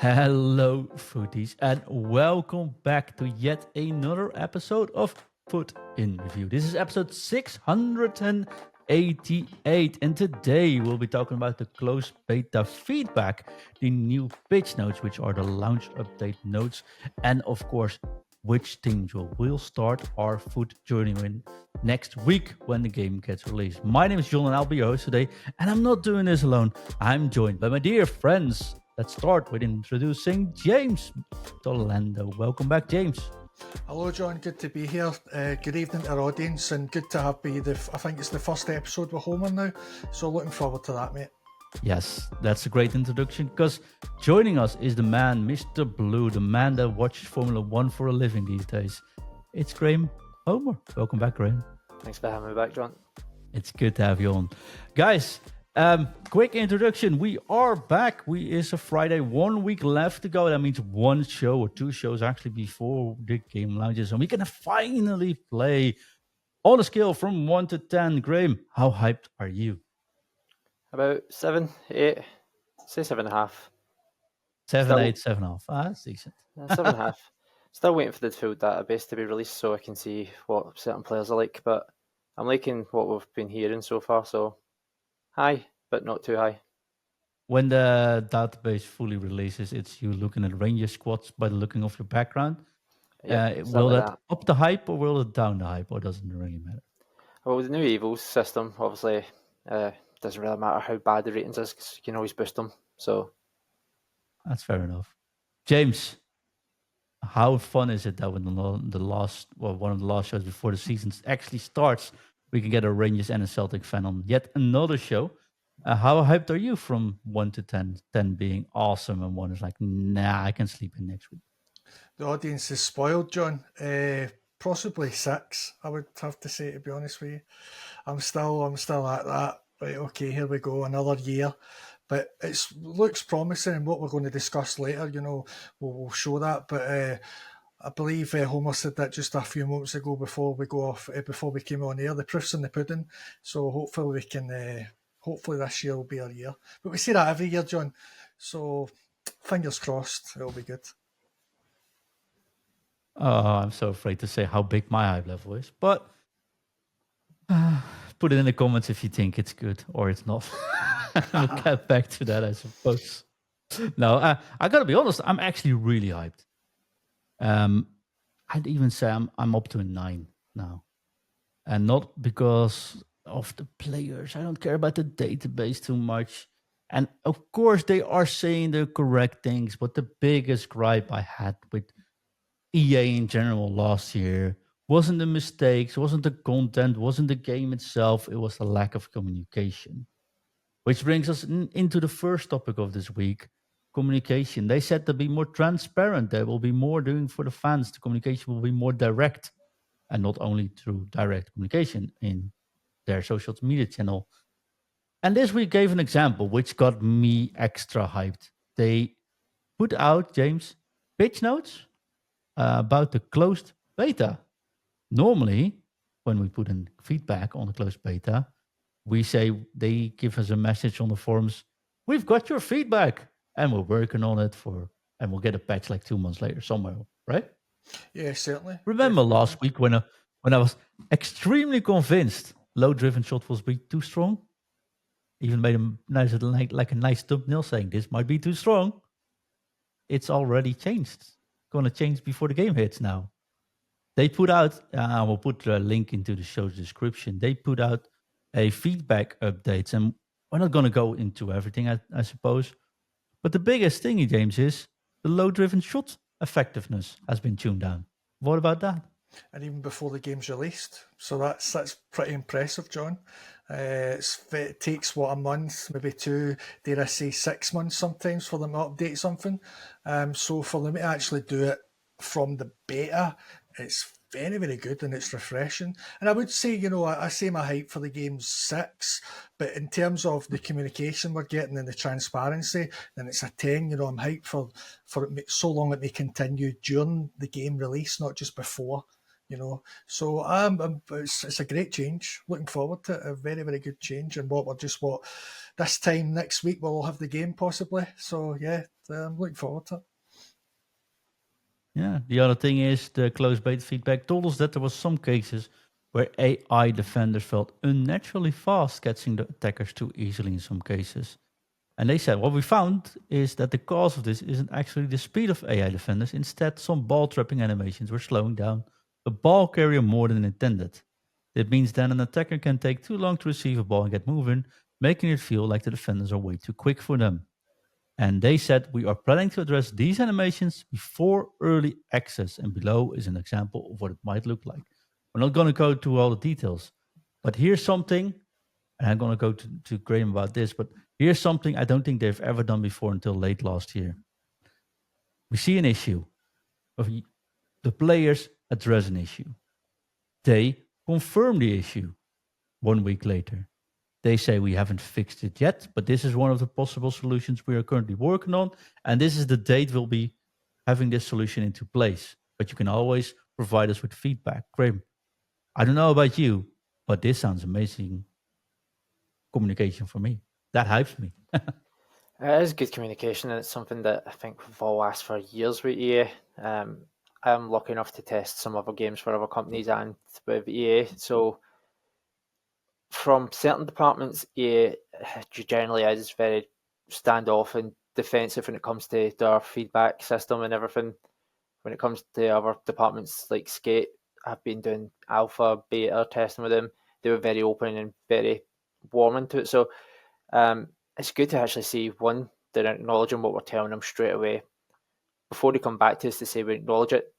Hello, footies, and welcome back to yet another episode of Foot in Review. This is episode 688, and today we'll be talking about the closed beta feedback, the new pitch notes, which are the launch update notes, and of course, which teams will start our foot journey in next week when the game gets released. My name is John, and I'll be your host today, and I'm not doing this alone. I'm joined by my dear friends. Let's start with introducing James Tolando. Welcome back, James. Hello, John. Good to be here. Good evening to our audience, and good to have me. I think it's the first episode with Homer now, so looking forward to that, mate. Yes, that's a great introduction because joining us is the man, Mr. Blue, the man that watches Formula One for a living these days. It's Graham Homer. Welcome back, Graham. Thanks for having me back, John. It's good to have you on. Guys, quick introduction. We are back. It's a Friday, 1 week left to go. That means one show or two shows actually before the game launches. And we can finally play on a scale from 1 to 10. Graham, how hyped are you? About 7, 8, say 7.5. 7, 8, 7.5. That's decent. 7.5. Still waiting for the full database to be released so I can see what certain players are like. But I'm liking what we've been hearing so far. So high, but not too high. When the database fully releases, it's you looking at Ranger squads by the looking of your background. Will that up the hype or will it down the hype, or doesn't it really matter? Well, with the new Evils system, obviously, doesn't really matter how bad the ratings is because you can always boost them. So that's fair enough. James, how fun is it that when one of the last shows before the season actually starts, we can get a Rangers and a Celtic fan on yet another show? How hyped are you from 1 to 10? 10 being awesome and 1 is like, nah, I can sleep in next week. The audience is spoiled, John. Possibly 6, I would have to say, to be honest with you. I'm still at that. Right, okay, here we go, another year. But it looks promising, and what we're going to discuss later, we'll show that. But I believe Homer said that just a few moments ago before we came on air. The proof's in the pudding, so hopefully we can. Hopefully this year will be our year. But we say that every year, John. So fingers crossed, it'll be good. Oh, I'm so afraid to say how big my hype level is, but put it in the comments if you think it's good or it's not. We'll get back to that, I suppose. No, I gotta be honest. I'm actually really hyped. I'd even say I'm up to a 9 now, and not because of the players. I don't care about the database too much. And of course, they are saying the correct things. But the biggest gripe I had with EA in general last year wasn't the mistakes, wasn't the content, wasn't the game itself. It was the lack of communication. Which brings us into the first topic of this week, communication. They said to be more transparent. There will be more doing for the fans. The communication will be more direct, and not only through direct communication in their social media channel. And this week gave an example which got me extra hyped. They put out, James, pitch notes about the closed beta. Normally, when we put in feedback on the closed beta, we say they give us a message on the forums. We've got your feedback and we're working on it and we'll get a patch like 2 months later somewhere, right? Yeah, certainly. Remember last week when I was extremely convinced low-driven shot was too strong? Even made a nice like a nice thumbnail saying this might be too strong. It's already changed. Going to change before the game hits now. They put out, we'll put a link into the show's description. They put out a feedback update, and we're not going to go into everything, I suppose. But the biggest thing, James, is the low-driven shot effectiveness has been tuned down. What about that? And even before the game's released. So that's pretty impressive, John. It takes, a month, maybe 2, dare I say 6 months sometimes for them to update something. So for them to actually do it from the beta, it's very, very good and it's refreshing. And I would say, I say my hype for the game's 6, but in terms of the communication we're getting and the transparency, then it's a 10. I'm hyped for it so long it may continue during the game release, not just before. So it's a great change. Looking forward to it. A very, very good change. And this time next week we'll have the game possibly. So yeah, I'm looking forward to it. Yeah. The other thing is the close beta feedback told us that there was some cases where AI defenders felt unnaturally fast, catching the attackers too easily in some cases. And they said what we found is that the cause of this isn't actually the speed of AI defenders. Instead, some ball trapping animations were slowing down the ball carrier more than intended. It means that an attacker can take too long to receive a ball and get moving, making it feel like the defenders are way too quick for them. And they said we are planning to address these animations before early access. And below is an example of what it might look like. We're not going to go to all the details, but here's something, and I'm going to go to Graham about this, but here's something I don't think they've ever done before until late last year. We see an issue. The players address an issue. They confirm the issue 1 week later. They say we haven't fixed it yet, but this is one of the possible solutions we are currently working on. And this is the date we'll be having this solution into place. But you can always provide us with feedback. Graham, I don't know about you, but this sounds amazing communication for me. That hypes me. It is good communication, and it's something that I think we've all asked for years with EA. I'm lucky enough to test some other games for other companies and with EA. So from certain departments, EA generally is very standoff and defensive when it comes to their feedback system and everything. When it comes to other departments like Skate, I've been doing alpha, beta testing with them. They were very open and very warm into it. So it's good to actually see, one, they're acknowledging what we're telling them straight away. Before they come back to us to say we acknowledge it,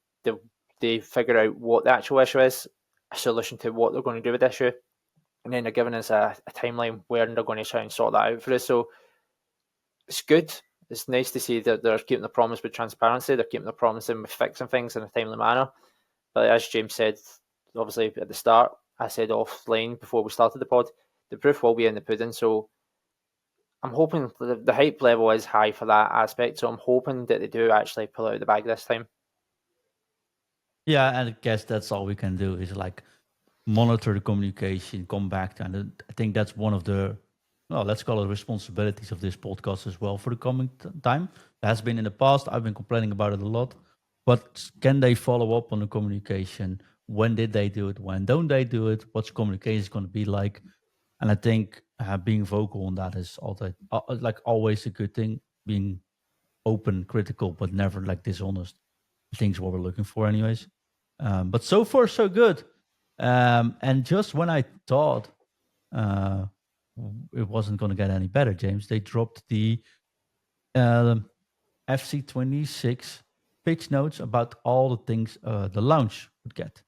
they figure out what the actual issue is, a solution to what they're going to do with the issue, and then they're giving us a timeline where they're going to try and sort that out for us. So it's good. It's nice to see that they're keeping the promise with transparency. They're keeping the promise with fixing things in a timely manner. But as James said, obviously at the start, I said offline before we started the pod, the proof will be in the pudding. So I'm hoping the hype level is high for that aspect. So I'm hoping that they do actually pull out the bag this time. Yeah, and I guess that's all we can do is like monitor the communication, come back to, and I think that's one of the, well, let's call it responsibilities of this podcast as well for the coming time. It has been in the past. I've been complaining about it a lot, but can they follow up on the communication? When did they do it? When don't they do it? What's communication going to be like? And I think being vocal on that is like always a good thing. Being open, critical, but never like dishonest. I think is what we're looking for, anyways. But so far, so good. And just when I thought uh, it wasn't going to get any better, James, they dropped the FC26 pitch notes about all the things the launch would get.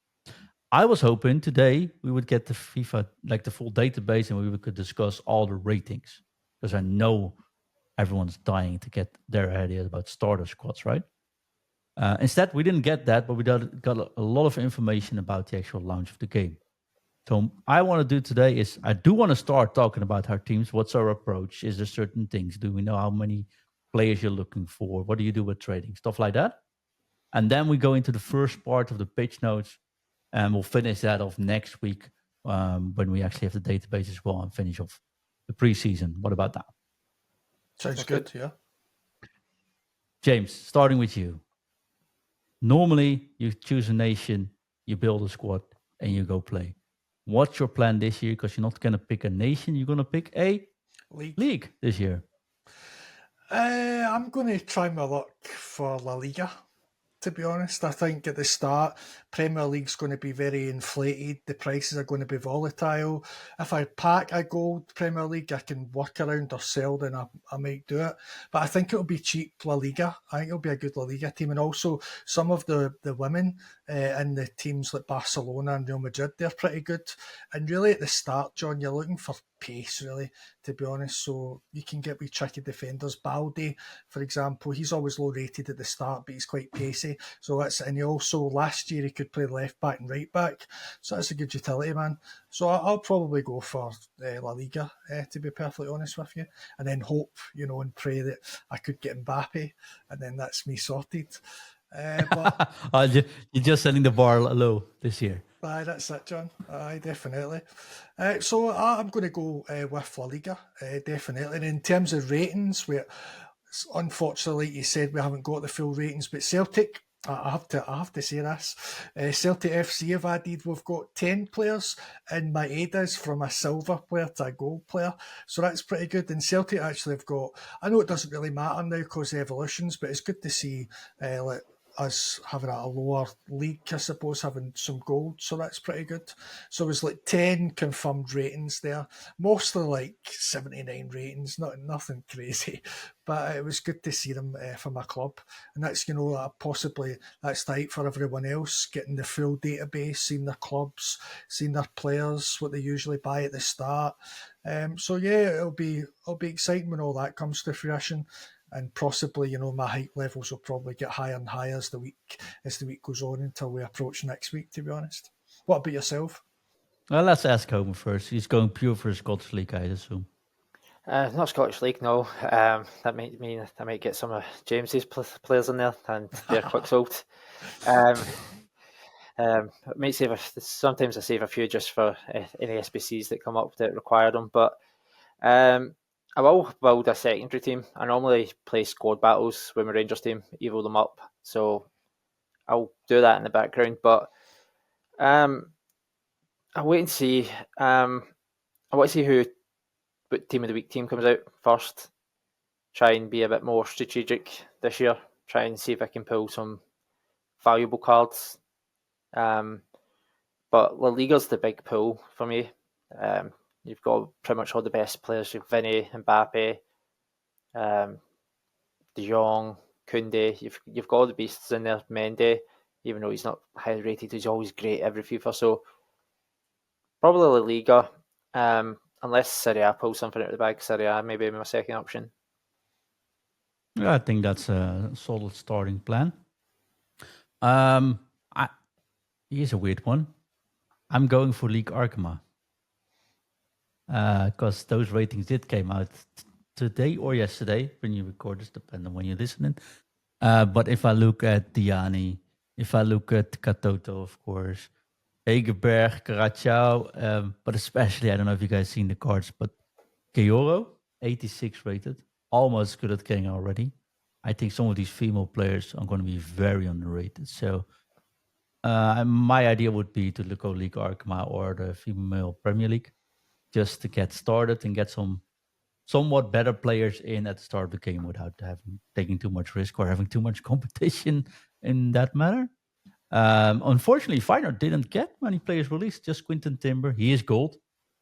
I was hoping today we would get the FIFA, like the full database, and we could discuss all the ratings, because I know everyone's dying to get their ideas about starter squads, right? Instead, we didn't get that, but we got a lot of information about the actual launch of the game. So I want to do today is I do want to start talking about our teams. What's our approach? Is there certain things? Do we know how many players you're looking for? What do you do with trading? Stuff like that. And then we go into the first part of the pitch notes, and we'll finish that off next week when we actually have the database as well and finish off the preseason. What about that? Sounds good, yeah. James, starting with you. Normally, you choose a nation, you build a squad, and you go play. What's your plan this year? Because you're not going to pick a nation, you're going to pick a league this year. I'm going to try my luck for La Liga, to be honest. I think at the start, Premier League's going to be very inflated. The prices are going to be volatile. If I pack a gold Premier League, I can work around or sell, then I might do it. But I think it'll be cheap La Liga. I think it'll be a good La Liga team. And also, some of the women in the teams like Barcelona and Real Madrid, they're pretty good. And really at the start, John, you're looking for pace, really, to be honest. So you can get with tricky defenders. Balde, for example, he's always low rated at the start, but he's quite pacey. So and he also last year he could play left back and right back. So that's a good utility man. So I'll probably go for La Liga, to be perfectly honest with you, and then hope, and pray that I could get Mbappe, and then that's me sorted. But You're just setting the bar low this year. aye, that's it, John. Aye, definitely. So I'm going to go with La Liga, definitely. And in terms of ratings, unfortunately, you said we haven't got the full ratings, but Celtic. I have to say this. Celtic FC have added. We've got 10 players in my ADAs from a silver player to a gold player, so that's pretty good. And Celtic actually have got. I know it doesn't really matter now because of evolutions, but it's good to see like us having a lower league, I suppose, having some gold, so that's pretty good. So it was like 10 confirmed ratings there, mostly like 79 ratings, nothing crazy, but it was good to see them from a club, and that's possibly that's tight for everyone else, getting the full database, seeing their clubs, seeing their players, what they usually buy at the start. So yeah, it'll be exciting when all that comes to fruition. And possibly, my hype levels will probably get higher and higher as the week goes on until we approach next week, to be honest. What about yourself? Well, let's ask Homer first. He's going pure for Scottish League, I assume. Not Scottish League, no. That might mean I might get some of James's players in there, and they're quick sold. I might sometimes I save a few just for any SBCs that come up that require them, but I will build a secondary team. I normally play squad battles with my Rangers team, evo them up, so I'll do that in the background. But I'll wait and see. I want to see what team of the week team comes out first. Try and be a bit more strategic this year. Try and see if I can pull some valuable cards. But La Liga's the big pull for me. You've got pretty much all the best players. You've Vinny, Mbappe, De Jong, Koundé. You've got all the beasts in there. Mendy, even though he's not highly rated, he's always great every FIFA. So probably La Liga, unless Serie A pulls something out of the bag. Serie A maybe my second option. Yeah, I think that's a solid starting plan. Here's a weird one. I'm going for League Arkham. Because those ratings did came out today or yesterday when you record this, depending on when you're listening. But if I look at Diani, if I look at Katoto, of course, Egeberg, Caracciao, but especially, I don't know if you guys seen the cards, but Keoro, 86 rated, almost good at King already. I think some of these female players are going to be very underrated. So my idea would be to look at League Arkham or the female Premier League, just to get started and get some somewhat better players in at the start of the game without taking too much risk or having too much competition in that matter. Unfortunately, Feyenoord didn't get many players released, just Quinton Timber. He is gold,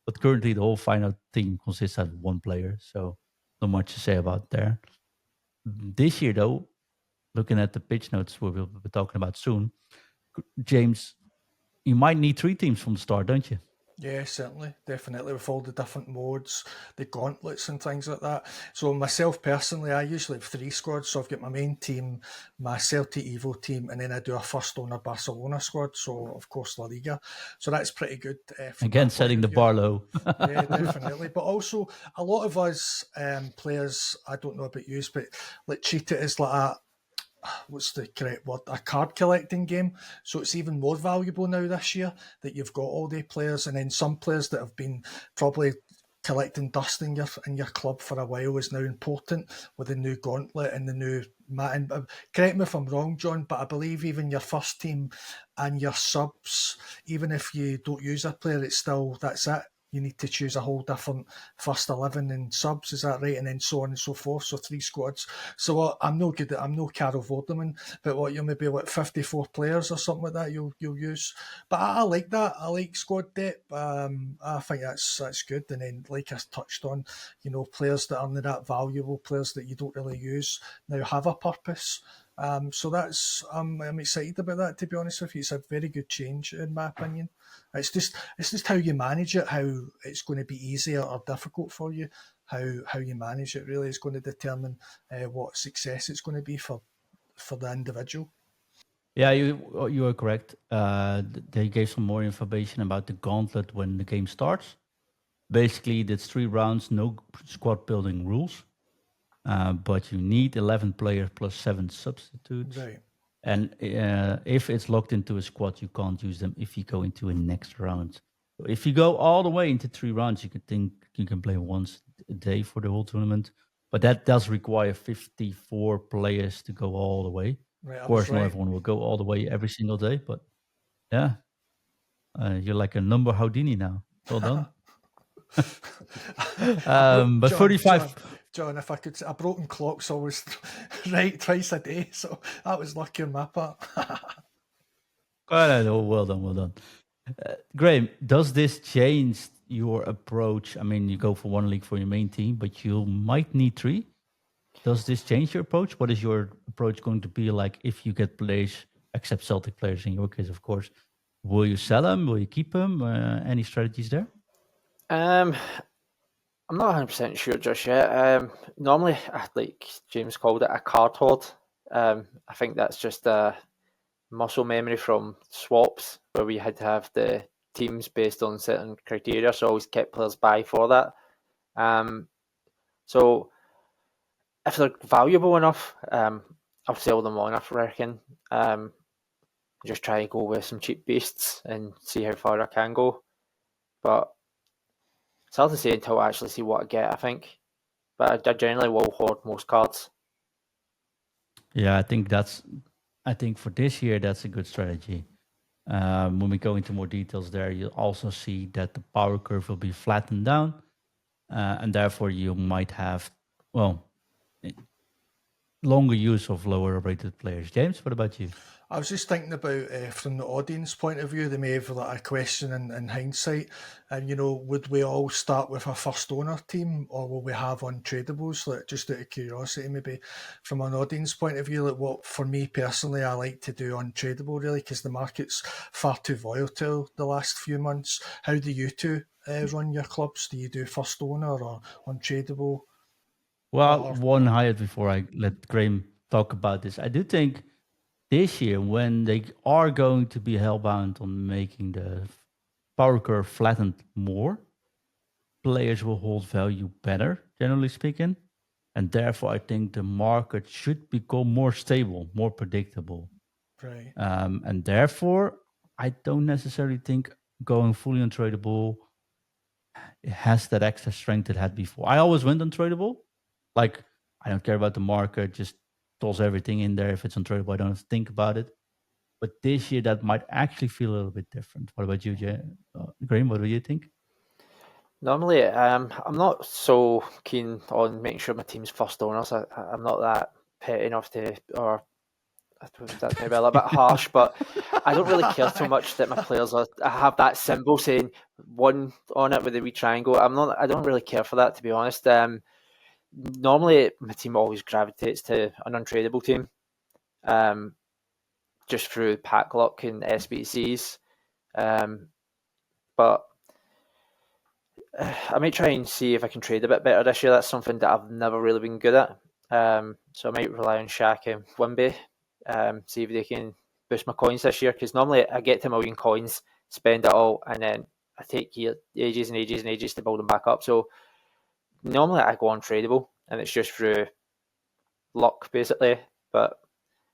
but currently the whole Feyenoord team consists of one player, so not much to say about there. This year, though, looking at the pitch notes we'll be talking about soon, James, you might need 3 teams from the start, don't you? Yeah, certainly, definitely, with all the different modes, the gauntlets and things like that. So myself personally, I usually have 3 squads. So I've got my main team, my Celtic Evo team, and then I do a first owner Barcelona squad. So of course La Liga. So that's pretty good. Again, setting the bar low. Yeah, definitely. But also a lot of us players, I don't know about you, but like treat it as like what's the correct word? A card collecting game. So it's even more valuable now this year that you've got all the players, and then some players that have been probably collecting dust in your club for a while is now important with the new gauntlet and the new mat. And correct me if I'm wrong, John, but I believe even your first team and your subs, even if you don't use a player, it's still that's it. You need to choose a whole different first 11 and subs, is that right? And then so on and so forth. So 3 squads. So I'm no Carol Vorderman, but what, you'll maybe like 54 players or something like that you'll use. But I like that. I like squad depth. I think that's good. And then, like I touched on, players that aren't that valuable, players that you don't really use now have a purpose. So that's I'm excited about that, to be honest with you. It's a very good change in my opinion. It's just how you manage it, how it's going to be easier or difficult for you, how you manage it really is going to determine what success it's going to be for the individual. Yeah, you are correct. They gave some more information about the gauntlet when the game starts. Basically, it's 3 rounds, no squad building rules, but you need 11 players plus 7 substitutes. Right. And if it's locked into a squad, you can't use them if you go into a next round. So if you go all the way into 3 rounds, you can think you can play once a day for the whole tournament. But that does require 54 players to go all the way. Right, I Of was course, not right. everyone will go all the way every single day, but yeah, you're like a number Houdini now. Well done. But 45. John, if I could, a broken clock's always right twice a day, so that was lucky on my part. Oh, well done, well done. Graham, does this change your approach? I mean, you go for 1 league for your main team, but you might need 3. Does this change your approach? What is your approach going to be like if you get players, except Celtic players in your case, of course? Will you sell them? Will you keep them? Any strategies there? I'm not 100% sure just yet. Normally, like James called it, a card hoard. I think that's just a muscle memory from swaps where we had to have the teams based on certain criteria, so I always kept players by for that. So if they're valuable enough, I'll sell them on, I reckon. Just try and go with some cheap beasts and see how far I can go. But it's hard to say until I actually see what I get, I think. But I generally will hoard most cards. Yeah, I think for this year, that's a good strategy. When we go into more details there, you'll also see that the power curve will be flattened down. And therefore you might have, longer use of lower rated players. James, what about you? I was just thinking about from the audience point of view, they may have like a question in hindsight. And, would we all start with a first owner team or will we have untradables? Like, just out of curiosity, maybe from an audience point of view, like what for me personally, I like to do untradable really because the market's far too volatile the last few months. How do you two run your clubs? Do you do first owner or untradable? Well, one highlight before I let Graham talk about this. I do think this year, when they are going to be hellbound on making the power curve flattened more, players will hold value better, generally speaking. And therefore, I think the market should become more stable, more predictable. Right. And therefore, I don't necessarily think going fully untradeable it has that extra strength it had before. I always went untradeable. Like, I don't care about the market, just toss everything in there. If it's untradeable, I don't have to think about it. But this year, that might actually feel a little bit different. What about you, Graham? What do you think? Normally, I'm not so keen on making sure my team's first owners. I'm not that petty enough to, or I suppose that's maybe a little bit harsh, but I don't really care too much that my players have that symbol saying 1 on it with the wee triangle. I don't really care for that, to be honest. Normally, my team always gravitates to an untradeable team, just through pack luck and SBCs. But I might try and see if I can trade a bit better this year. That's something that I've never really been good at. So I might rely on Shaq and Wimby, see if they can boost my coins this year. Because normally I get to a million coins, spend it all, and then I take ages and ages and ages to build them back up. So normally I go untradeable, and it's just through luck, basically. But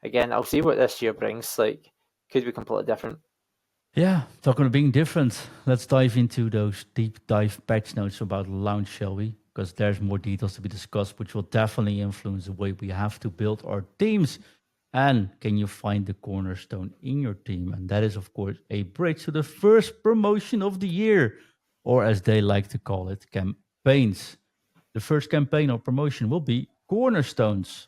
again, I'll see what this year brings. Like, could be completely different. Yeah, talking about being different, let's dive into those deep dive patch notes about launch, shall we? Because there's more details to be discussed, which will definitely influence the way we have to build our teams. And can you find the cornerstone in your team? And that is, of course, a bridge to the first promotion of the year, or as they like to call it, campaigns. The first campaign or promotion will be cornerstones.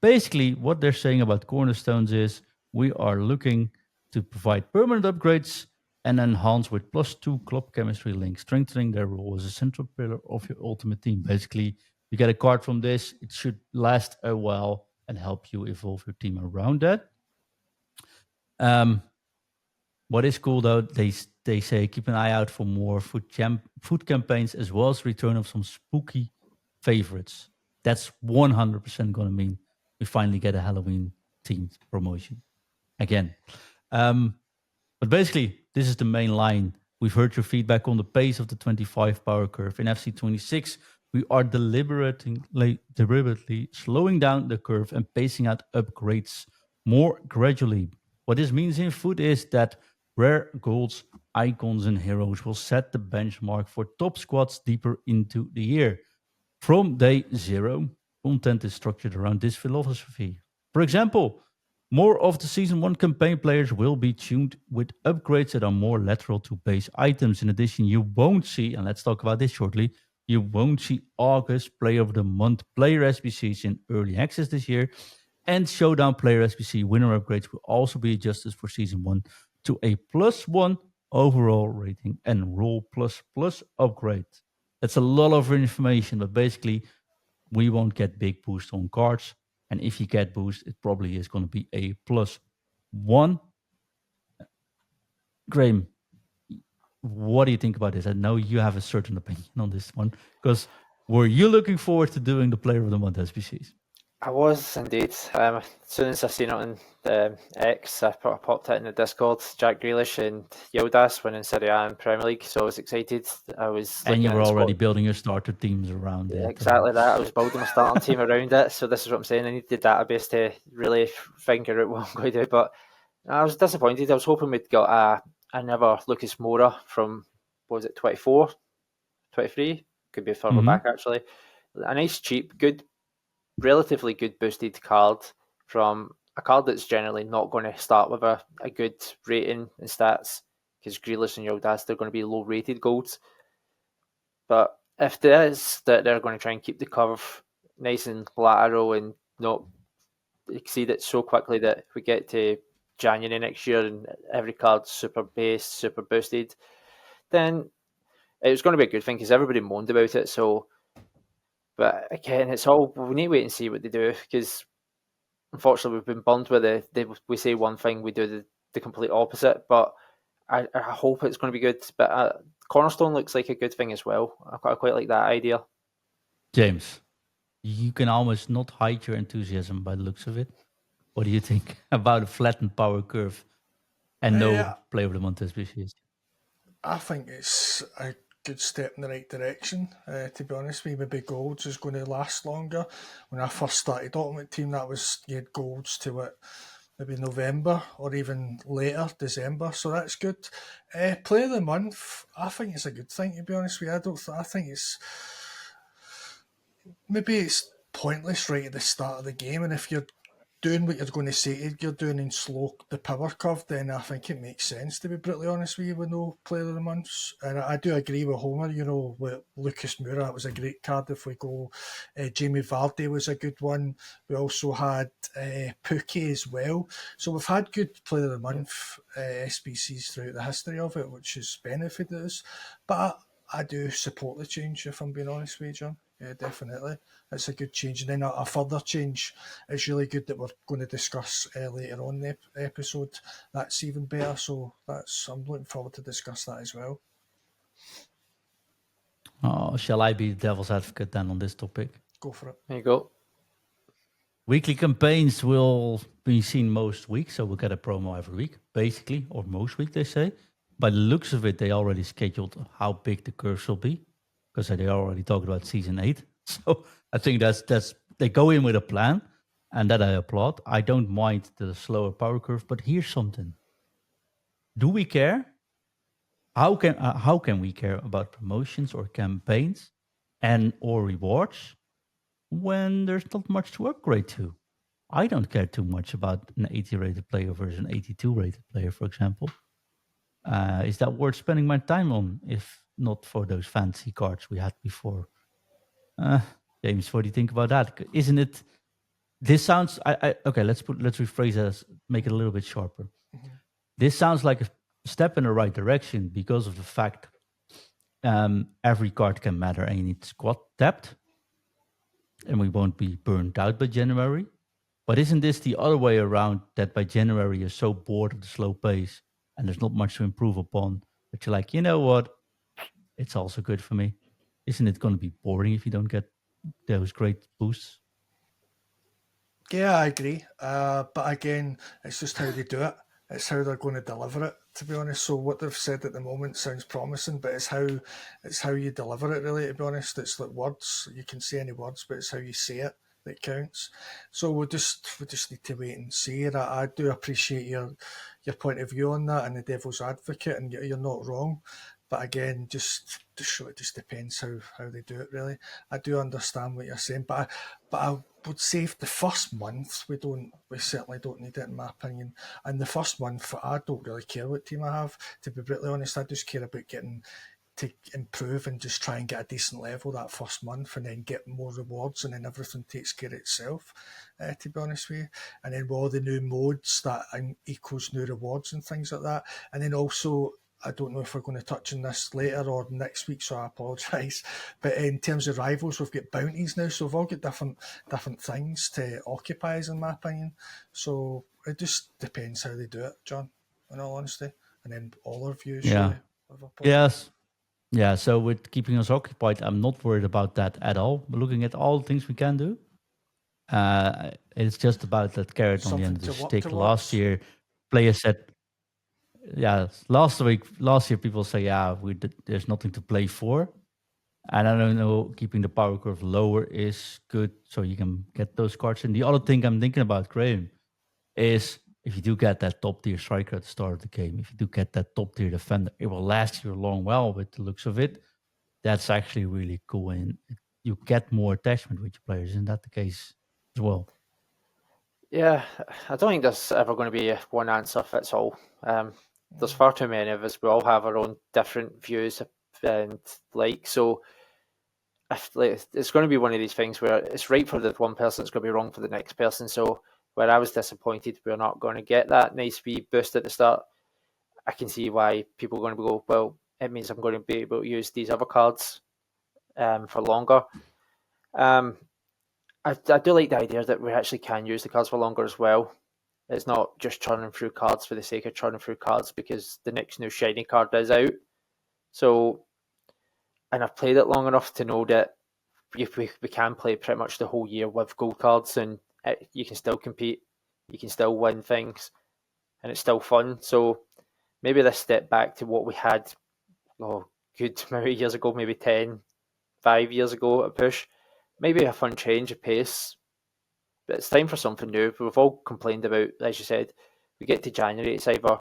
Basically, what they're saying about cornerstones is we are looking to provide permanent upgrades and enhance with +2 club chemistry links, strengthening their role as a central pillar of your ultimate team. Basically, you get a card from this, it should last a while and help you evolve your team around that. What is cool though, they say keep an eye out for more food campaigns as well as return of some spooky favorites. That's 100% going to mean we finally get a Halloween themed promotion again. But basically, this is the main line. We've heard your feedback on the pace of the 25 power curve. In FC 26, we are deliberately slowing down the curve and pacing out upgrades more gradually. What this means in foot is that rare golds, icons, and heroes will set the benchmark for top squads deeper into the year. From day zero, content is structured around this philosophy. For example, more of the Season 1 campaign players will be tuned with upgrades that are more lateral to base items. In addition, you won't see, and let's talk about this shortly, you won't see August Player of the Month player SBCs in early access this year, and Showdown player SBC winner upgrades will also be adjusted for Season 1 to a +1 overall rating and role plus upgrade. That's a lot of information, but basically, we won't get big boost on cards. And if you get boost, it probably is going to be a +1. Graham, what do you think about this? I know you have a certain opinion on this one, because were you looking forward to doing the Player of the Month SBCs? I was indeed. As soon as I seen it on X, I popped it in the Discord. Jack Grealish and Yildiz winning Serie A and Premier League, so I was excited. I was And you looking were at the already squad. building your starter teams around it. Exactly that. I was building my starting team around it. So this is what I'm saying. I need the database to really figure out what I'm going to do. But I was disappointed. I was hoping we'd got another Lucas Moura from, what was it, 24, 23? Could be further Mhm. back actually. A nice, cheap, good, relatively good boosted card from a card that's generally not going to start with a good rating and stats, because Grealish and Yildiz, they're going to be low rated golds. But if there is that they're going to try and keep the curve nice and lateral and not exceed it so quickly that we get to January next year and every card's super base, super boosted, then it's going to be a good thing, because everybody moaned about it. So, but again, it's all, we need to wait and see what they do, because unfortunately we've been burned with we say one thing, we do the complete opposite. But I hope it's going to be good. But Cornerstone looks like a good thing as well. I quite like that idea. James, you can almost not hide your enthusiasm by the looks of it. What do you think about a flattened power curve and no Player of the Month SBCs? I think it's a good step in the right direction. To be honest with you, maybe Golds is going to last longer. When I first started Ultimate Team, that was, you had Golds to it maybe November or even later, December. So that's good. Player of the Month, I think it's a good thing, to be honest with you. I think it's, maybe it's pointless right at the start of the game, and if you're doing what you're going to say you're doing and slow the power curve, then I think it makes sense, to be brutally honest with you, with no Player of the Months. And I do agree with Homer, with Lucas Moura, that was a great card. If we go, Jamie Vardy was a good one. We also had Pookie as well. So we've had good Player of the Month SBCs throughout the history of it, which has benefited us. But I do support the change, if I'm being honest with you, John. Yeah, definitely. It's a good change. And then a further change is really good that we're going to discuss later on in the episode. That's even better. So I'm looking forward to discuss that as well. Oh, shall I be the devil's advocate then on this topic? Go for it. There you go. Weekly campaigns will be seen most weeks, so we'll get a promo every week, basically, or most week, they say. By the looks of it, they already scheduled how big the curves will be, because they already talked about season 8. So I think that's they go in with a plan, and that I applaud. I don't mind the slower power curve, but here's something: do we care? How can we care about promotions or campaigns and or rewards when there's not much to upgrade to? I don't care too much about an 80 rated player versus an 82 rated player, for example. Is that worth spending my time on if not for those fancy cards we had before? Uh, James, what do you think about that? Isn't it? This sounds. Okay. Let's rephrase it. Make it a little bit sharper. Mm-hmm. This sounds like a step in the right direction because of the fact every card can matter and you need squad depth, and we won't be burned out by January. But isn't this the other way around, that by January you're so bored of the slow pace and there's not much to improve upon that you're like, you know what? It's also good for me. Isn't it going to be boring if you don't get those great boosts? Yeah, I agree. But again, it's just how they do it. It's how they're going to deliver it, to be honest. So what they've said at the moment sounds promising, but it's how you deliver it, really, to be honest. It's like words. You can say any words, but it's how you say it that counts. So we just need to wait and see. I do appreciate your point of view on that and the devil's advocate, and you're not wrong. But again, just it just depends how they do it. Really, I do understand what you're saying, but I would say if the first month we certainly don't need it, in my opinion. And the first month, I don't really care what team I have. To be brutally honest, I just care about getting to improve and just try and get a decent level that first month, and then get more rewards, and then everything takes care of itself, to be honest with you. And then with all the new modes, that equals new rewards and things like that. And then also, I don't know if we're going to touch on this later or next week, so I apologise. But in terms of rivals, we've got bounties now, so we've all got different things to occupy us, in my opinion. So it just depends how they do it, John, in all honesty. And then all our views, Yeah. really. Yes. Yeah, so with keeping us occupied, I'm not worried about that at all. We're looking at all the things we can do. It's just about that carrot on the end of the stick. Last year, players said, last year people say, there's nothing to play for. And I don't know, keeping the power curve lower is good, so you can get those cards. And the other thing I'm thinking about, Graham, is if you do get that top tier striker at the start of the game, if you do get that top tier defender, it will last you a long while with the looks of it. That's actually really cool, and you get more attachment with your players. Isn't that the case as well? Yeah, I don't think there's ever going to be one answer fits all. There's far too many of us. We all have our own different views and so it's going to be one of these things where it's right for the one person, it's going to be wrong for the next person. So where I was disappointed we're not going to get that nice wee boost at the start, I can see why people are going to go, well, it means I'm going to be able to use these other cards for longer. I do like the idea that we actually can use the cards for longer as well. It's not just churning through cards for the sake of churning through cards because the next new shiny card is out. So, and I've played it long enough to know that we can play pretty much the whole year with gold cards, and you can still compete, you can still win things, and it's still fun. So maybe this step back to what we had, good maybe years ago, maybe 5 years ago at push, maybe a fun change of pace. But it's time for something new. We've all complained about, as you said, we get to January, it's either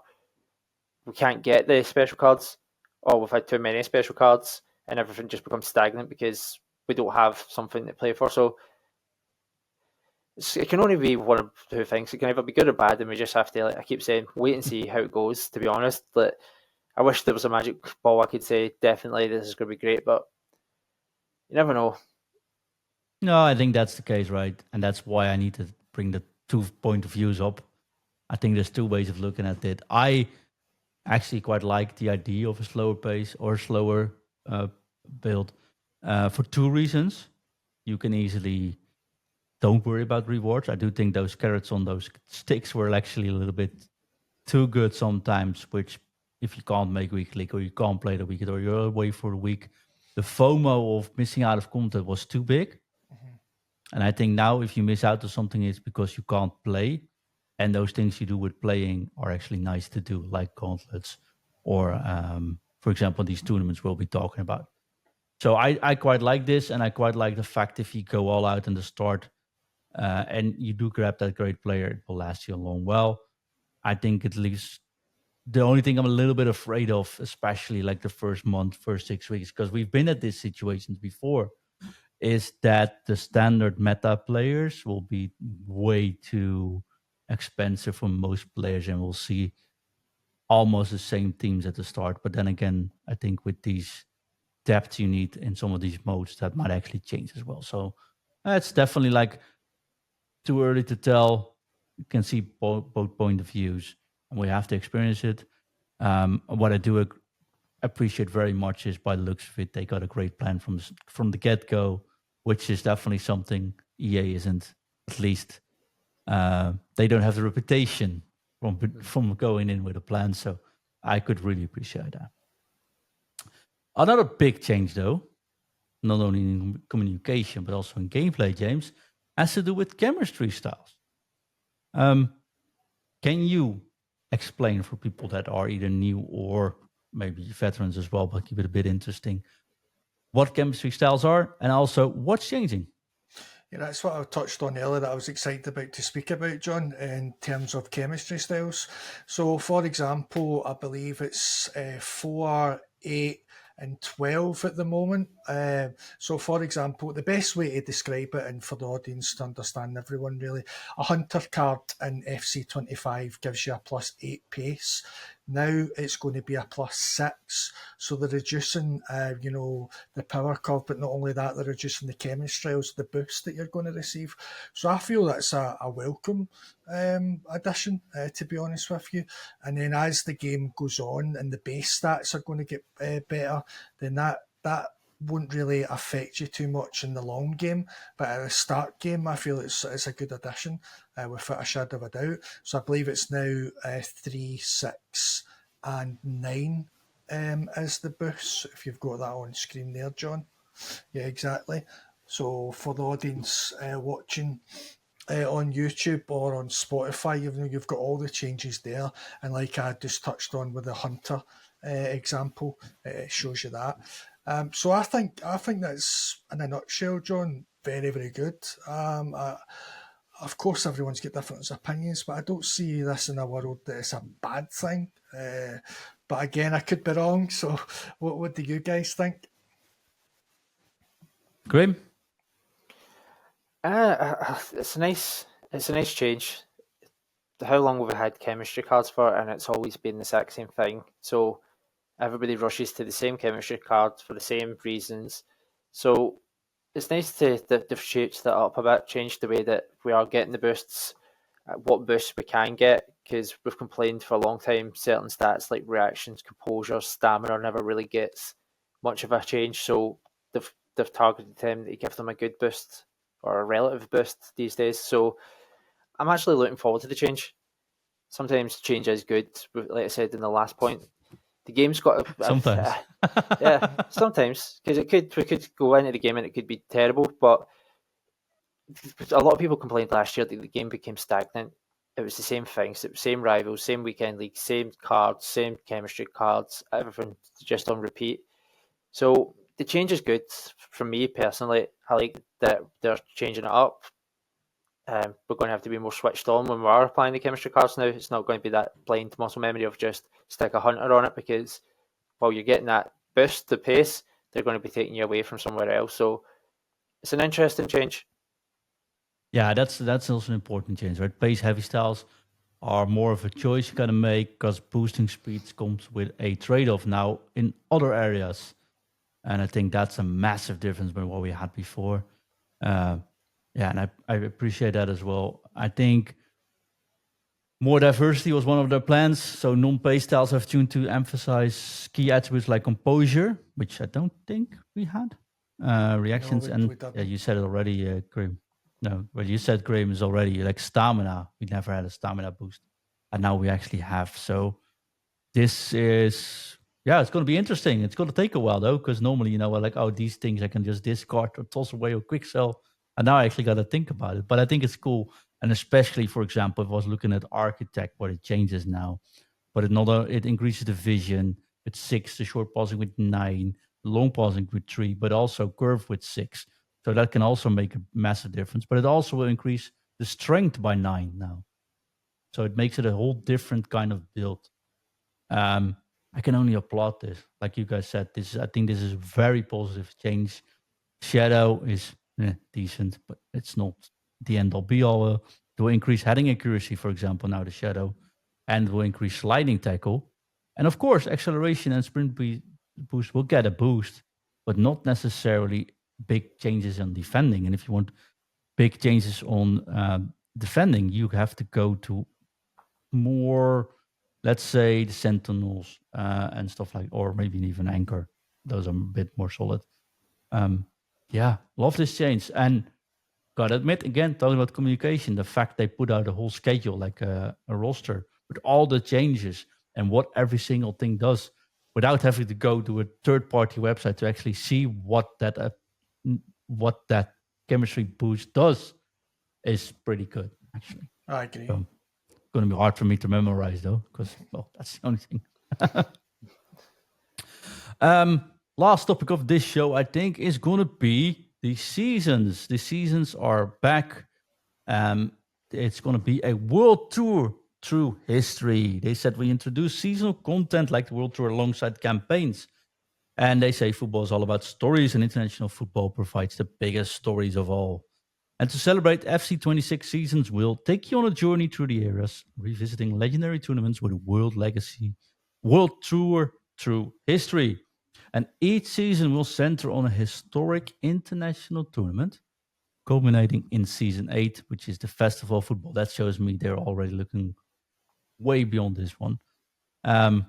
we can't get the special cards, or we've had too many special cards, and everything just becomes stagnant because we don't have something to play for. So it can only be one of two things. It can either be good or bad, and we just have to, like I keep saying, wait and see how it goes, to be honest. But I wish there was a magic ball I could say, definitely this is going to be great, but you never know. No, I think that's the case, right? And that's why I need to bring the 2 point of views up. I think there's 2 ways of looking at it. I actually quite like the idea of a slower pace or slower build for 2 reasons. You can easily don't worry about rewards. I do think those carrots on those sticks were actually a little bit too good sometimes, which if you can't make weekly or you can't play the weekend or you're away for a week, the FOMO of missing out of content was too big. And I think now if you miss out on something, it's because you can't play. And those things you do with playing are actually nice to do, like gauntlets or, for example, these tournaments we'll be talking about. So I quite like this, and I quite like the fact if you go all out in the start and you do grab that great player, it will last you a long while. I think at least the only thing I'm a little bit afraid of, especially like the first month, first 6 weeks, because we've been at these situations before, is that the standard meta players will be way too expensive for most players, and we'll see almost the same teams at the start. But then again, I think with these depth you need in some of these modes, that might actually change as well. So it's definitely like too early to tell. You can see both point of views, and we have to experience it. What I do appreciate very much is, by the looks of it, they got a great plan from the get-go, which is definitely something EA isn't. At least they don't have the reputation from going in with a plan. So I could really appreciate that. Another big change, though, not only in communication but also in gameplay, James, has to do with chemistry styles. Can you explain for people that are either new or maybe veterans as well, but keep it a bit interesting, what chemistry styles are and also what's changing? Yeah, that's what I touched on earlier that I was excited about to speak about, John, in terms of chemistry styles. So, for example, I believe it's 4, 8, and 12 at the moment. So, for example, the best way to describe it, and for the audience to understand everyone really, a hunter card in FC25 gives you a +8 pace. Now it's going to be a +6. So they're reducing, the power curve, but not only that, they're reducing the chemistry styles, the boost that you're going to receive. So I feel that's a welcome addition, to be honest with you. And then as the game goes on and the base stats are going to get better, then that won't really affect you too much in the long game. But at the start game, I feel it's a good addition, without a shadow of a doubt. So I believe it's now 3, 6, and 9 is the boost, if you've got that on screen there, John. Yeah, exactly. So for the audience watching on YouTube or on Spotify, you've got all the changes there. And like I just touched on with the Hunter example, it shows you that. So I think that's, in a nutshell, John, very, very good. Of course, everyone's got different opinions, but I don't see this in a world that it's a bad thing. But again, I could be wrong. So what do you guys think? Graham? It's a nice change. How long have we had chemistry cards for? And it's always been the exact same thing. So everybody rushes to the same chemistry cards for the same reasons. So it's nice to differentiate that up a bit, change the way that we are getting the boosts, what boosts we can get, because we've complained for a long time certain stats like reactions, composure, stamina never really gets much of a change. So they've targeted them to give them a good boost or a relative boost these days. So I'm actually looking forward to the change. Sometimes change is good, like I said in the last point. The game's got Sometimes. yeah, sometimes, because we could go into the game and it could be terrible, but a lot of people complained last year that the game became stagnant. It was the same things, same rivals, same weekend league, same cards, same chemistry cards, everything just on repeat. So the change is good for me personally. I like that they're changing it up. We're going to have to be more switched on when we are applying the chemistry cards now. It's not going to be that blind muscle memory of just stick a hunter on it, because while you're getting that boost, the pace, they're going to be taking you away from somewhere else. So it's an interesting change. Yeah, that's also an important change, right? Pace heavy styles are more of a choice you gotta make because boosting speeds comes with a trade-off now in other areas. And I think that's a massive difference from what we had before. Yeah, and I appreciate that as well. I think more diversity was one of their plans. So non-pace styles have tuned to emphasize key attributes like composure, which I don't think we had. Reactions, we and didn't. you said it already, Graham. No, well, you said Graham is already like stamina. We never had a stamina boost, and now we actually have. So this is, yeah, it's going to be interesting. It's going to take a while though, because normally, we're like, oh, these things I can just discard or toss away or quick sell. And now I actually got to think about it. But I think it's cool. And especially, for example, if I was looking at Architect, where it changes now, but it increases the vision with 6, the short pausing with 9, long pausing with 3, but also curve with 6. So that can also make a massive difference. But it also will increase the strength by 9 now. So it makes it a whole different kind of build. I can only applaud this. Like you guys said, I think this is a very positive change. Shadow is decent, but it's not the end all be all. It will increase heading accuracy, for example, now the Shadow, and will increase sliding tackle. And of course, acceleration and sprint boost will get a boost, but not necessarily big changes on defending. And if you want big changes on defending, you have to go to more, let's say, the Sentinels and stuff like, or maybe even Anchor. Those are a bit more solid. Yeah, love this change. And gotta admit, again, talking about communication, the fact they put out a whole schedule, like a roster with all the changes and what every single thing does without having to go to a third-party website to actually see what that chemistry boost does is pretty good, actually. I agree. So, going to be hard for me to memorize though, because that's the only thing. Last topic of this show, I think, is going to be The seasons are back. It's going to be a world tour through history. They said we introduce seasonal content like the world tour alongside campaigns. And they say football is all about stories, and international football provides the biggest stories of all. And to celebrate FC26 seasons, we'll take you on a journey through the eras, revisiting legendary tournaments with a world legacy, world tour through history. And each season will center on a historic international tournament, culminating in season 8, which is the Festival of Football. That shows me they're already looking way beyond this one. Um,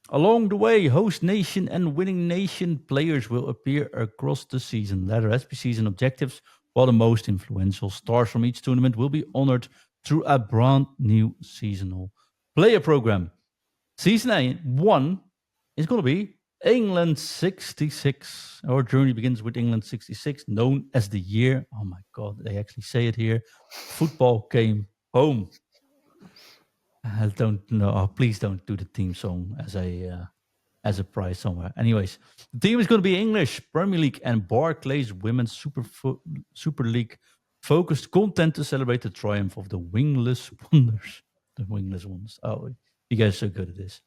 Along the way, host nation and winning nation players will appear across the season. Ladder SBCs and objectives, while the most influential stars from each tournament will be honored through a brand new seasonal player program. Season 1 is going to be England 66. Our journey begins with England 66, known as the year. Oh my God, they actually say it here. Football came home. I don't know. Oh, please don't do the theme song as a prize somewhere. Anyways, the team is going to be English, Premier League, and Barclays Women's Super League focused content to celebrate the triumph of the wingless wonders. The wingless ones. Oh, you guys are so good at this.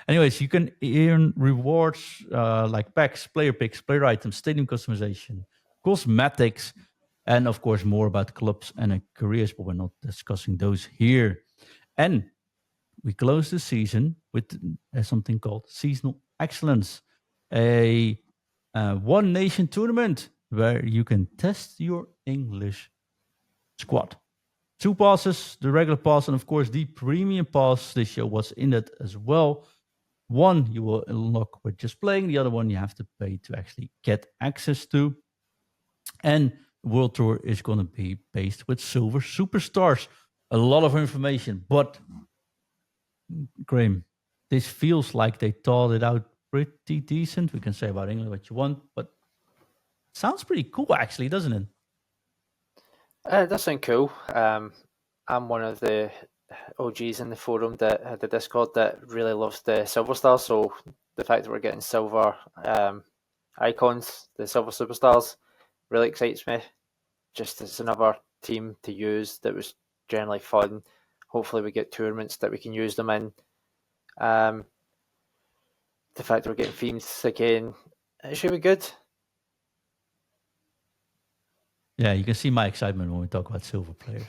Anyways, you can earn rewards like packs, player picks, player items, stadium customization, cosmetics, and of course more about clubs and careers, but we're not discussing those here. And we close the season with something called Seasonal Excellence, a one nation tournament where you can test your English squad. 2 passes, the regular pass, and of course the premium pass. They show what's in it as well. One you will unlock with just playing, the other one you have to pay to actually get access to. And World Tour is going to be based with Silver Superstars. A lot of information, but Graham, this feels like they thought it out pretty decent. We can say about England what you want, but it sounds pretty cool, actually, doesn't it? It does sound cool. I'm one of the OGs in the forum, that the Discord, that really loves the Silver Stars. So the fact that we're getting silver icons, the Silver Superstars, really excites me. Just as another team to use that was generally fun. Hopefully we get tournaments that we can use them in. The fact that we're getting themes again, it should be good. Yeah, you can see my excitement when we talk about silver players.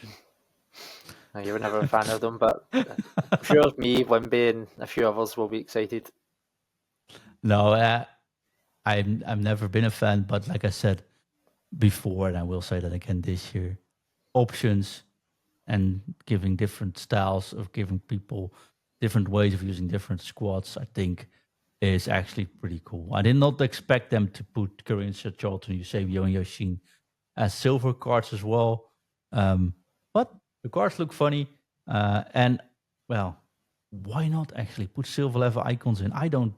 No, you were never a fan of them, but I'm sure me, Wimby, and a few others will be excited. No, I've never been a fan, but like I said before, and I will say that again this year, options and giving different styles of giving people different ways of using different squads, I think is actually pretty cool. I did not expect them to put Korean Charlton, Eusebio, and Yoshin as silver cards as well. But the cards look funny. And, well, why not actually put silver level icons in? I don't.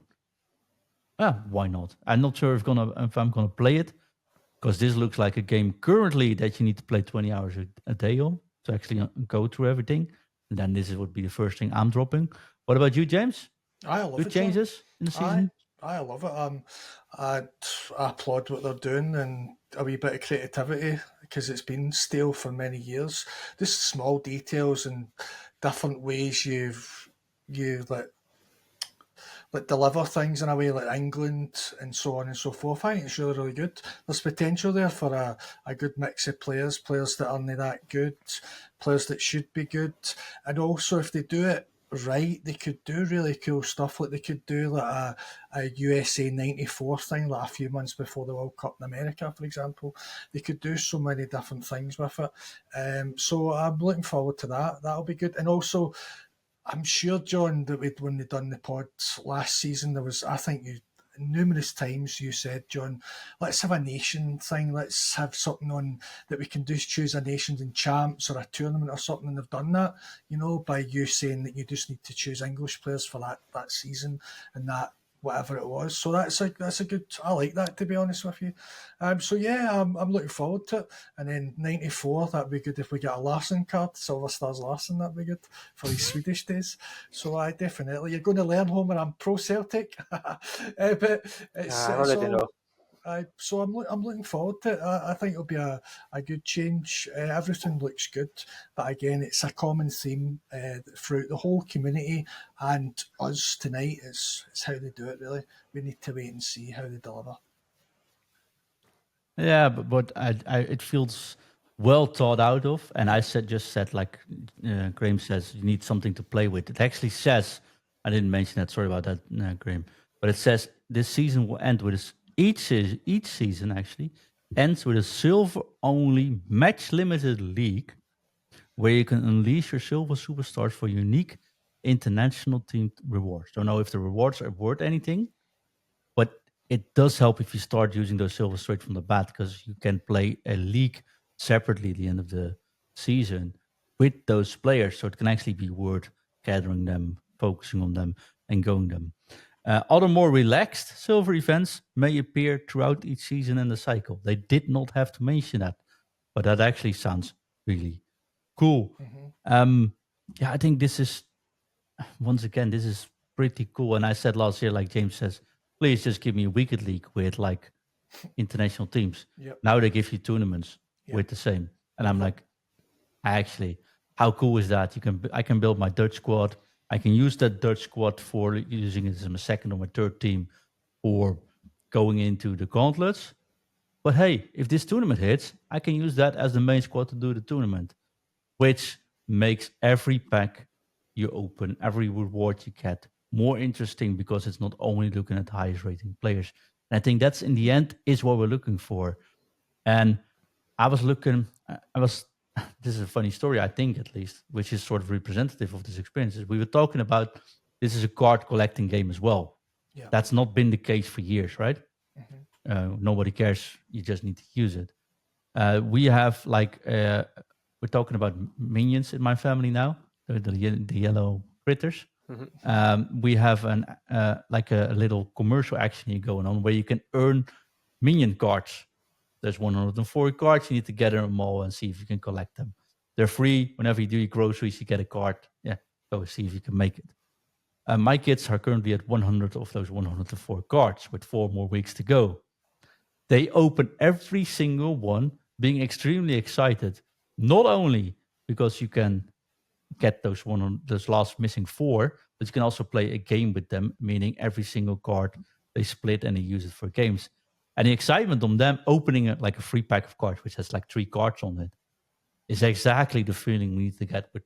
Why not? I'm not sure if I'm gonna play it, because this looks like a game currently that you need to play 20 hours a day on to actually go through everything. And then this would be the first thing I'm dropping. What about you, James? I love Good it, John. changes in the season? I love it. I applaud what they're doing, and a wee bit of creativity, because it's been stale for many years. Just small details and different ways you deliver things in a way, like England and so on and so forth. I think it's really, really good. There's potential there for a good mix of players that aren't that good, players that should be good. And also, if they do it right, they could do really cool stuff. Like they could do like a USA 94 thing, like a few months before the World Cup in America, for example. They could do so many different things with it. So I'm looking forward to that. That'll be good. And also, I'm sure, John, that when they done the pod last season, there was, I think numerous times you said, John, let's have a nation thing. Let's have something on that we can just choose a nations and champs or a tournament or something. And they've done that, by you saying that you just need to choose English players for that season and that whatever it was. So that's a good. I like that, to be honest with you. So yeah, I'm looking forward to it. And then 94, that'd be good if we get a Larson card, Silver Stars Larson. That'd be good for these Swedish days. So I definitely, you're going to learn, Homer. I'm pro Celtic, but I already know. So I'm looking forward to it. I think it'll be a good change. Everything looks good, but again, it's a common theme throughout the whole community and us tonight. It's how they do it. Really, we need to wait and see how they deliver. Yeah, but it feels well thought out of. And I just said, like Graham says, you need something to play with. It actually says, I didn't mention that. Sorry about that, Graham. But it says this season will end with each season actually ends with a silver-only match-limited league where you can unleash your silver superstars for unique international team rewards. Don't know if the rewards are worth anything, but it does help if you start using those silver straight from the bat because you can play a league separately at the end of the season with those players. So it can actually be worth gathering them, focusing on them, and going them. Other more relaxed silver events may appear throughout each season in the cycle. They did not have to mention that, but that actually sounds really cool. Yeah, I think this is once again, this is pretty cool. And I said last year, like James says, please just give me a weekend league with like international teams. Yep. Now they give you tournaments with the same, and I'm like, actually, how cool is that? I can build my Dutch squad. I can use that Dutch squad for using it as my second or my third team, or going into the gauntlets. But hey, if this tournament hits, I can use that as the main squad to do the tournament, which makes every pack you open, every reward you get more interesting because it's not only looking at highest rating players. And I think that's in the end is what we're looking for. And I was looking, this is a funny story, I think at least, which is sort of representative of this experience. We were talking about this is a card collecting game as well. Yeah. That's not been the case for years, right? Nobody cares. You just need to use it. We have we're talking about minions in my family now, the yellow critters. We have a little commercial action here going on where you can earn minion cards. There's 104 cards. You need to gather them all and see if you can collect them. They're free. Whenever you do your groceries, you get a card. Yeah, go see if you can make it. My kids are currently at 100 of those 104 cards with 4 more weeks to go. They open every single one, being extremely excited. Not only because you can get those last missing 4, but you can also play a game with them, meaning every single card they split and they use it for games. And the excitement on them opening like a free pack of cards, which has like 3 cards on it, is exactly the feeling we need to get with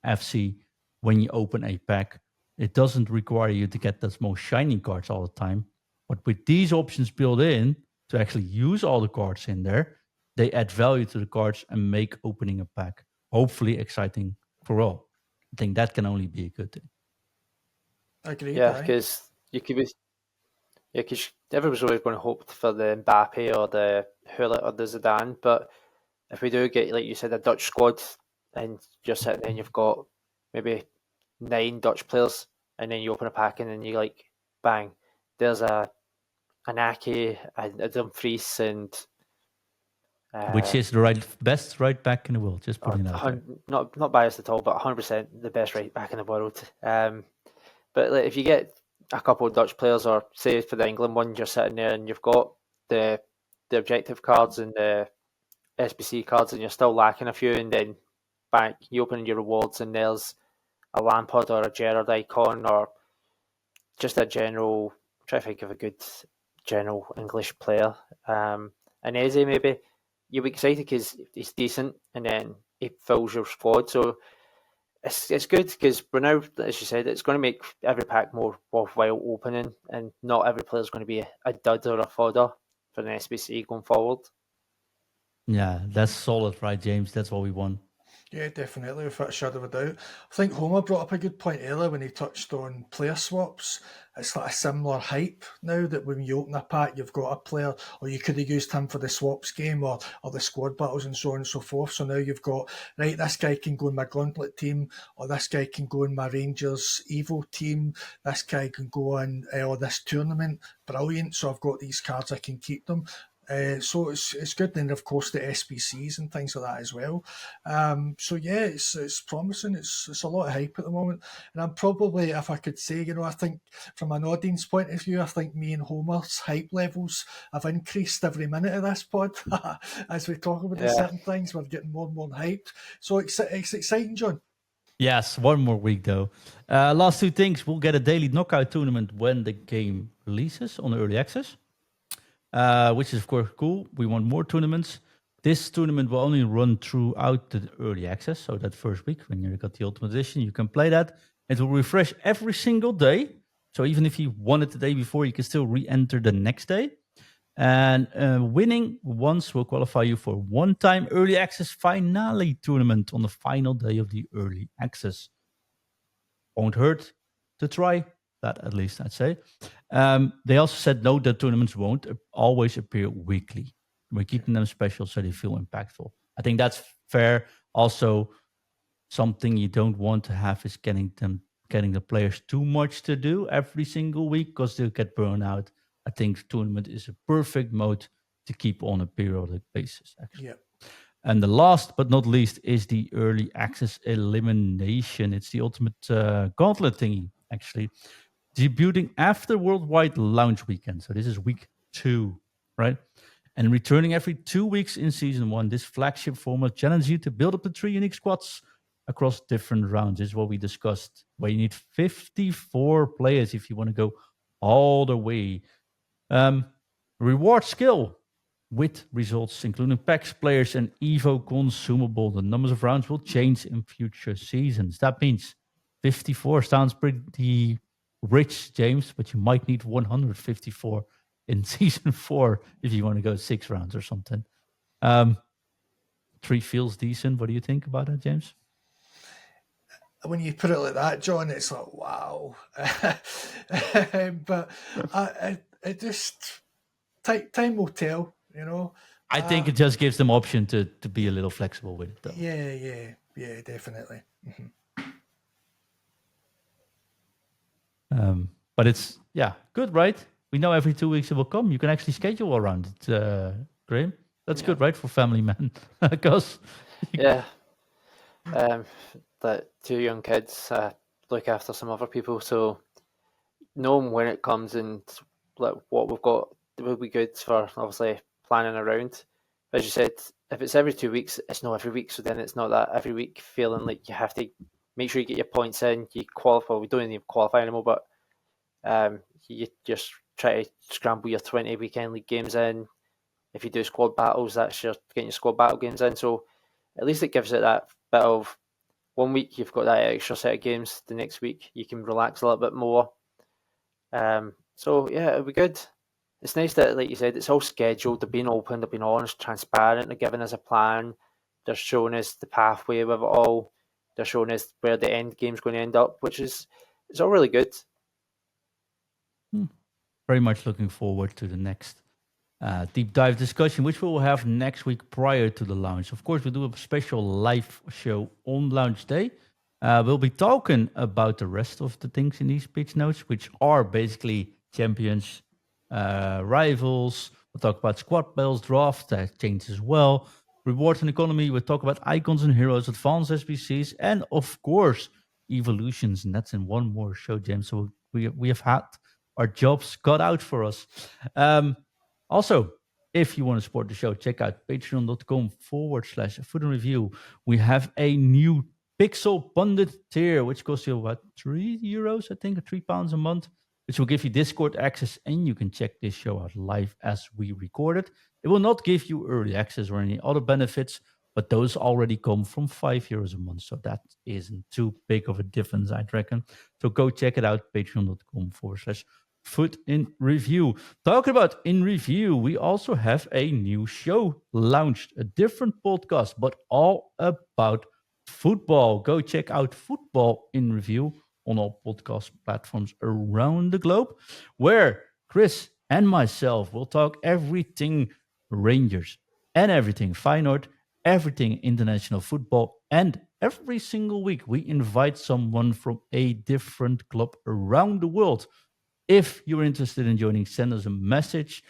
FC when you open a pack. It doesn't require you to get those most shiny cards all the time. But with these options built in to actually use all the cards in there, they add value to the cards and make opening a pack hopefully exciting for all. I think that can only be a good thing. Agreed. Yeah, because you could be. Yeah, because everyone's always going to hope for the Mbappe or the Hurlet or the Zidane, but if we do get, like you said, a Dutch squad, and you're sitting there and you've got maybe 9 Dutch players, and then you open a pack and then you like, bang, there's an Ake, a Dumfries, and which is the best right back in the world. Just putting that out there. Not biased at all, but 100% the best right back in the world. But like, if you get a couple of Dutch players, or say for the England one, you're sitting there and you've got the objective cards and the SBC cards, and you're still lacking a few, and then bang, you open your rewards and there's a Lampard or a Gerrard icon, or just a general. Try to think of a good general English player. An Eze maybe. You'll be excited because he's decent, and then he fills your squad. So it's good because we're now, as you said, it's going to make every pack more worthwhile opening, and not every player is going to be a dud or a fodder for an SBC going forward. Yeah, that's solid, right, James? That's what we want. Yeah, definitely, without a shadow of a doubt. I think Homer brought up a good point earlier when he touched on player swaps. It's like a similar hype now that when you open a pack, you've got a player, or you could have used him for the swaps game or the squad battles and so on and so forth. So now you've got, right, this guy can go in my Gauntlet team, or this guy can go in my Rangers Evo team, this guy can go in this tournament. Brilliant. So I've got these cards, I can keep them. So it's good. And of course the SBCs and things like that as well. So yeah, it's promising. It's a lot of hype at the moment. And I'm probably, if I could say, I think from an audience point of view, I think me and Homer's hype levels have increased every minute of this pod. As we talk about certain things, we're getting more and more hyped. So it's exciting, John. Yes, one more week though. Last two things: we'll get a daily knockout tournament when the game releases on early access. Which is of course cool. We want more tournaments. This tournament will only run throughout the early access, so that first week when you got the Ultimate Edition, you can play that. It will refresh every single day. So even if you won it the day before, you can still re-enter the next day. And winning once will qualify you for one-time early access finale tournament on the final day of the early access. Won't hurt to try that, at least I'd say. They also said no, the tournaments won't always appear weekly. We're keeping them special so they feel impactful. I think that's fair. Also, something you don't want to have is getting the players too much to do every single week because they'll get burned out. I think tournament is a perfect mode to keep on a periodic basis, actually. Yeah. And the last but not least is the early access elimination. It's the ultimate Gauntlet thingy, actually. Debuting after Worldwide Launch Weekend. So this is week 2, right? And returning every 2 weeks in Season 1, this flagship format challenges you to build up the 3 unique squads across different rounds. This is what we discussed, where you need 54 players if you want to go all the way. Reward skill with results, including packs, players, and Evo consumable. The numbers of rounds will change in future seasons. That means 54 sounds pretty rich, James, but you might need 154 in season 4 if you want to go 6 rounds or something. 3 feels decent. What do you think about that, James? When you put it like that, John, it's like, wow. But it just, time will tell, I think it just gives them option to be a little flexible with it, though. Yeah, definitely. But it's, good, right? We know every 2 weeks it will come. You can actually schedule around it, Graham. That's good, right, for family men? Because that 2 young kids look after some other people, so knowing when it comes and like what we've got will be good for obviously planning around. As you said, if it's every 2 weeks, it's not every week, so then it's not that every week feeling like you have to make sure you get your points in, you qualify. We don't even qualify anymore, but you just try to scramble your 20 weekend league games in. If you do squad battles, that's your getting your squad battle games in. So at least it gives it that bit of 1 week you've got that extra set of games. The next week you can relax a little bit more. So yeah, it'll be good. It's nice that, like you said, it's all scheduled. They're being open, they're being honest, transparent. They're giving us a plan. They're showing us the pathway with it all. They're showing us where the end game's going to end up, which is it's all really good. Very much looking forward to the next deep dive discussion, which we will have next week prior to the launch. Of course, we do a special live show on launch day. We'll be talking about the rest of the things in these pitch notes, which are basically champions, rivals. We'll talk about squad battles, draft, that changes as well. Rewards and economy. We'll talk about icons and heroes, advanced SBCs, and of course, evolutions. And that's in one more show, James. So we have had our jobs cut out for us. Also, if you want to support the show, check out patreon.com/food and review. We have a new Pixel Pundit tier, which costs you about €3, I think, or £3 a month, which will give you Discord access, and you can check this show out live as we record it. It will not give you early access or any other benefits, but those already come from €5 a month, so that isn't too big of a difference, I'd reckon. So go check it out, patreon.com/food in review. Talking about in review, we also have a new show launched, a different podcast, but all about football. Go check out Football in Review on all podcast platforms around the globe, where Chris and myself will talk everything Rangers and everything Feyenoord, everything international football, and every single week we invite someone from a different club around the world. If you're interested in joining, send us a message.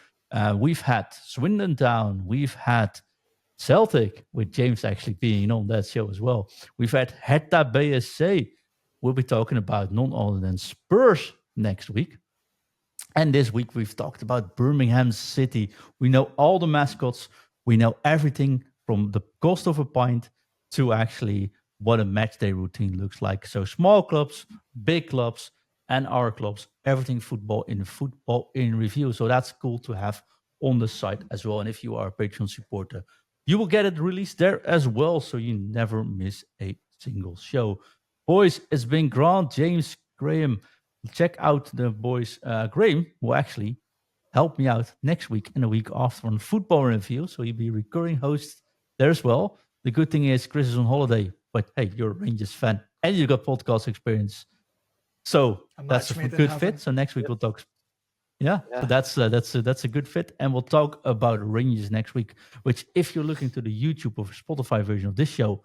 We've had Swindon Town. We've had Celtic, with James actually being on that show as well. We've had Hertha BSC. We'll be talking about none other than Spurs next week. And this week we've talked about Birmingham City. We know all the mascots. We know everything from the cost of a pint to actually what a match day routine looks like. So small clubs, big clubs, and our clubs, everything football in review. So that's cool to have on the site as well. And if you are a Patreon supporter, you will get it released there as well. So you never miss a single show. Boys, it's been Grant, James, Graham. Check out the boys. Graham will actually help me out next week and the week after on Football Review. So he'll be recurring host there as well. The good thing is Chris is on holiday, but hey, you're a Rangers fan and you got podcast experience. So that's a good fit. So next week we'll talk. Yeah, so that's a good fit, and we'll talk about Rangers next week. Which, if you're looking to the YouTube or Spotify version of this show,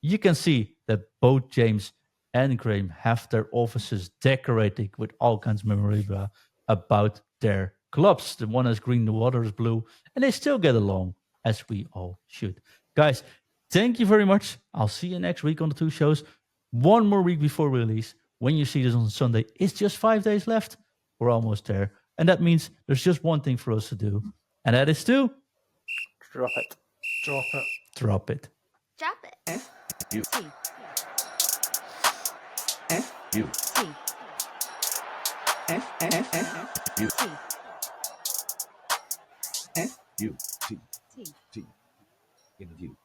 you can see that both James and Graham have their offices decorated with all kinds of memorabilia about their clubs. The one is green, the other is blue, and they still get along as we all should. Guys, thank you very much. I'll see you next week on the two shows. One more week before release. When you see this on Sunday, it's just 5 days left. We're almost there. And that means there's just one thing for us to do. And that is to Drop it. Drop it. Drop it. Drop it. You. T. You. T. You. T. You. T. T. T. In you.